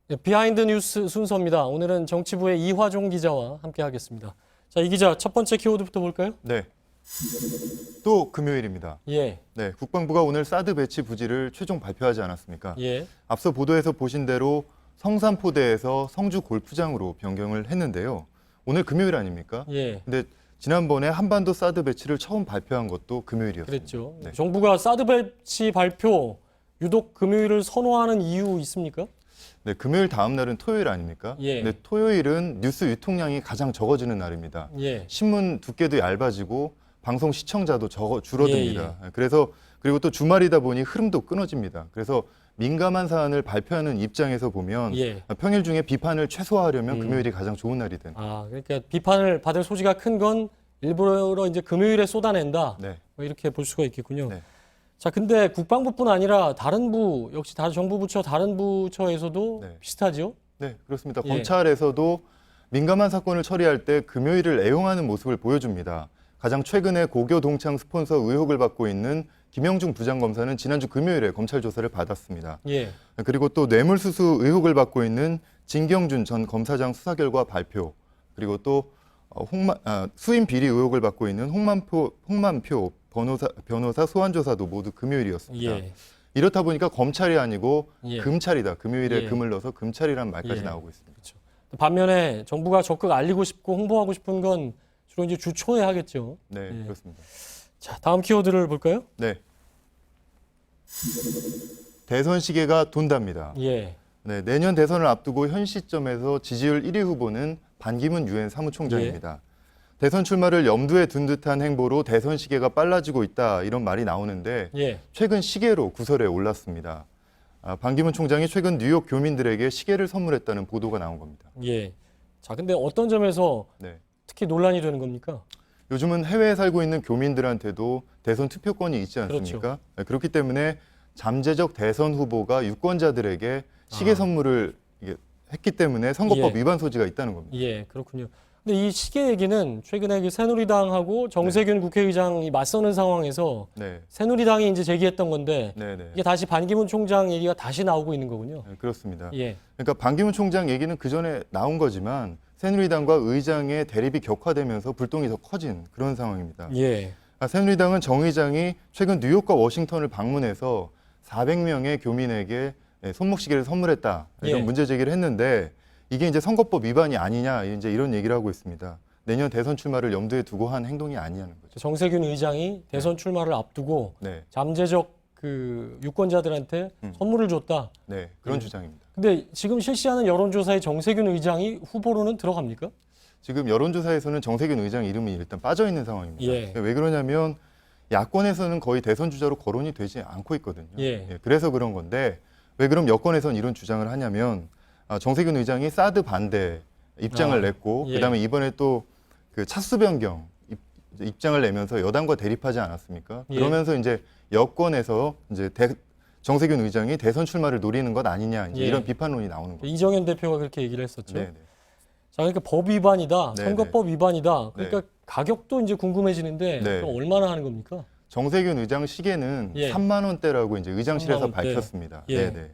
네, 비하인드 뉴스 순서입니다. 오늘은 정치부의 이화종 기자와 함께하겠습니다. 자, 이 기자 첫 번째 키워드부터 볼까요? 네. 또 금요일입니다. 예. 네, 국방부가 오늘 사드 배치 부지를 최종 발표하지 않았습니까? 예. 앞서 보도에서 보신 대로 성산포대에서 성주 골프장으로 변경을 했는데요. 오늘 금요일 아닙니까? 예. 근데 지난번에 한반도 사드 배치를 처음 발표한 것도 금요일이었습니다. 그랬죠. 네. 정부가 사드 배치 발표 유독 금요일을 선호하는 이유 있습니까? 네, 금요일 다음 날은 토요일 아닙니까? 예. 네, 토요일은 뉴스 유통량이 가장 적어지는 날입니다. 예. 신문 두께도 얇아지고 방송 시청자도 줄어듭니다. 그래서 그리고 또 주말이다 보니 흐름도 끊어집니다. 그래서 민감한 사안을 발표하는 입장에서 보면 예. 평일 중에 비판을 최소화하려면 금요일이 가장 좋은 날이든. 아, 그러니까 비판을 받을 소지가 큰 건 일부러 이제 금요일에 쏟아낸다. 네. 뭐 이렇게 볼 수가 있겠군요. 네. 자, 근데 국방부뿐 아니라 다른 부, 역시 다른 정부 부처, 다른 부처에서도 네. 비슷하죠? 네, 그렇습니다. 예. 검찰에서도 민감한 사건을 처리할 때 금요일을 애용하는 모습을 보여줍니다. 가장 최근에 고교 동창 스폰서 의혹을 받고 있는 김영중 부장검사는 지난주 금요일에 검찰 조사를 받았습니다. 예. 그리고 또 뇌물수수 의혹을 받고 있는 진경준 전 검사장 수사 결과 발표, 그리고 또 수임 비리 의혹을 받고 있는 홍만표 변호사 소환 조사도 모두 금요일이었습니다. 예. 이렇다 보니까 검찰이 아니고 예. 금찰이다. 금요일에 예. 금을 넣어서 금찰이라는 말까지 예. 나오고 있습니다. 그렇죠. 반면에 정부가 적극 알리고 싶고 홍보하고 싶은 건 주로 이제 주초에 하겠죠. 네, 예. 그렇습니다. 자, 다음 키워드를 볼까요? 네. 대선 시계가 돈답니다. 예. 네, 내년 대선을 앞두고 현 시점에서 지지율 1위 후보는 반기문 유엔 사무총장입니다. 대선 출마를 염두에 둔 듯한 행보로 대선 시계가 빨라지고 있다 이런 말이 나오는데 예. 최근 시계로 구설에 올랐습니다. 반기문 총장이 최근 뉴욕 교민들에게 시계를 선물했다는 보도가 나온 겁니다. 예. 자, 근데 어떤 점에서 네. 특히 논란이 되는 겁니까? 요즘은 해외에 살고 있는 교민들한테도 대선 투표권이 있지 않습니까? 그렇죠. 네, 그렇기 때문에 잠재적 대선 후보가 유권자들에게 시계 선물을 했기 때문에 선거법 예. 위반 소지가 있다는 겁니다. 예, 그렇군요. 근데 이 시계 얘기는 최근에 그 새누리당하고 정세균 국회의장이 맞서는 상황에서 네, 새누리당이 이제 제기했던 건데 네, 네. 이게 다시 반기문 총장 얘기가 다시 나오고 있는 거군요. 네, 그렇습니다. 예. 그러니까 반기문 총장 얘기는 그 전에 나온 거지만 새누리당과 의장의 대립이 격화되면서 불똥이 더 커진 그런 상황입니다. 예. 새누리당은 정 의장이 최근 뉴욕과 워싱턴을 방문해서 400명의 교민에게 손목시계를 선물했다 이런 예. 문제 제기를 했는데 이게 이제 선거법 위반이 아니냐 이제 이런 얘기를 하고 있습니다. 내년 대선 출마를 염두에 두고 한 행동이 아니냐는 거죠. 정세균 의장이 대선 출마를 앞두고 네, 잠재적 그 유권자들한테 선물을 줬다. 네 그런 주장입니다. 근데 지금 실시하는 여론조사에 정세균 의장이 후보로는 들어갑니까? 지금 여론조사에서는 정세균 의장 이름이 일단 빠져 있는 상황입니다. 예. 왜 그러냐면 야권에서는 거의 대선 주자로 거론이 되지 않고 있거든요. 예. 그래서 그런 건데 왜 그럼 여권에서는 이런 주장을 하냐면 정세균 의장이 사드 반대 입장을 냈고 예. 그다음에 이번에 또 그 차수 변경 입장을 내면서 여당과 대립하지 않았습니까? 예. 그러면서 이제 여권에서 이제 정세균 의장이 대선 출마를 노리는 것 아니냐 이제 예. 이런 비판론이 나오는 거죠. 이정현 대표가 그렇게 얘기를 했었죠. 네, 네. 자, 그러니까 법 위반이다, 네, 선거법 위반이다. 그러니까 네. 가격도 이제 궁금해지는데 네. 그럼 얼마나 하는 겁니까? 정세균 의장 시계는 예. 3만 원대라고 이제 의장실에서 3만 원대. 밝혔습니다. 예. 네네.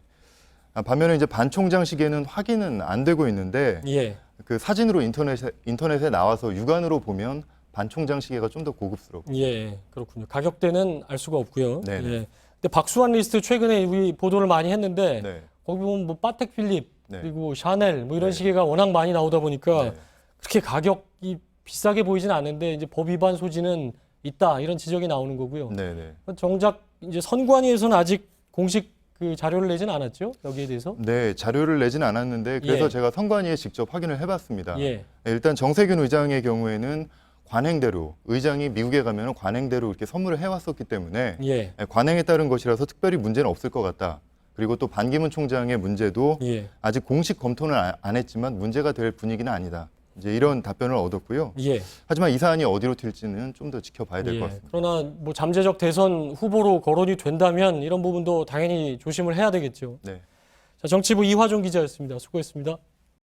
반면에 이제 반 총장 시계는 확인은 안 되고 있는데 예. 그 사진으로 인터넷에 나와서 육안으로 보면 반 총장 시계가 좀 더 고급스럽고. 예, 그렇군요. 가격대는 알 수가 없고요. 네네. 예. 근데 박수환 리스트 최근에 우리 보도를 많이 했는데 네. 거기 보면 뭐 파텍 필립 네. 그리고 샤넬 뭐 이런 네. 시계가 워낙 많이 나오다 보니까 네. 그렇게 가격이 비싸게 보이진 않는데 이제 법 위반 소지는 있다 이런 지적이 나오는 거고요. 네네. 정작 이제 선관위에서는 아직 공식 그 자료를 내진 않았죠 여기에 대해서. 네, 자료를 내진 않았는데 그래서 예. 제가 선관위에 직접 확인을 해봤습니다. 예. 일단 정세균 의장의 경우에는 관행대로 의장이 미국에 가면 관행대로 이렇게 선물을 해왔었기 때문에 예. 관행에 따른 것이라서 특별히 문제는 없을 것 같다. 그리고 또 반기문 총장의 문제도 예. 아직 공식 검토는 안 했지만 문제가 될 분위기는 아니다. 이제 이런 답변을 얻었고요. 예. 하지만 이 사안이 어디로 튈지는 좀 더 지켜봐야 될 것 같습니다. 그러나 뭐 잠재적 대선 후보로 거론이 된다면 이런 부분도 당연히 조심을 해야 되겠죠. 네. 자, 정치부 이화종 기자였습니다. 수고했습니다.